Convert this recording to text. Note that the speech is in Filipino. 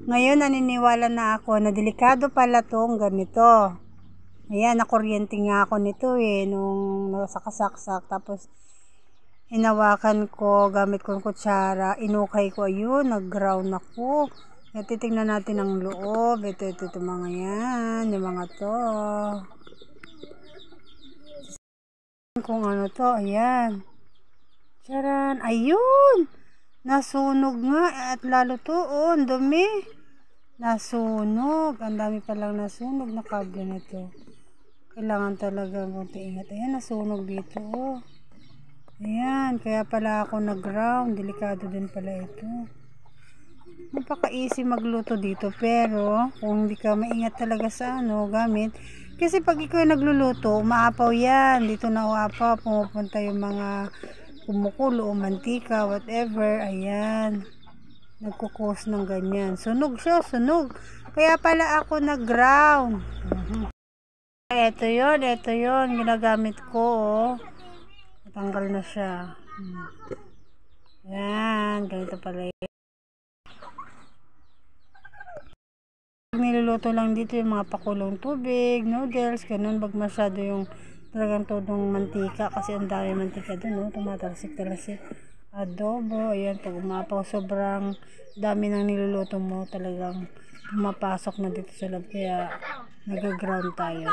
Ngayon, naniniwala na ako na delikado pala tong ganito. Ayan, nakuryente nga ako nito nung nasakasaksak. Tapos, hinawakan ko, gamit ko yung kutsara, inukay ko, ayun, nag-ground ako. Kaya titignan natin ang loob. Ito, mga yan, yung mga to. Kung ano to, ayan. Charan, ayun! Nasunog nga, at lalo to, ang dumi. Nasunog, ang dami palang nasunog na kable na to. Kailangan talaga konti ingat. Ayan, nasunog dito, Ayan, kaya pala ako nag-ground. Delikado din pala ito. Napaka-easy magluto dito, pero kung hindi ka maingat talaga sa gamit. Kasi pag ikaw nagluluto, umaapaw yan. Dito na uapaw, pumupunta yung mga kumukulo o mantika, whatever. Ayan. Nagkukos ng ganyan. Sunog siya, sunog. Kaya pala ako nag-ground. Ito yun. Ginagamit ko, Natanggal na siya. Yan, ganito pala yun. Niluluto lang dito yung mga pakulong tubig, noodles, ganun. Wag masyado yung talagang todong mantika kasi ang dami mantika dun, tumatalsik-talsik. Adobo, ayan, pag umapaw sobrang dami ng niluluto mo, talagang pumapasok na dito sa loob, kaya nag-ground tayo.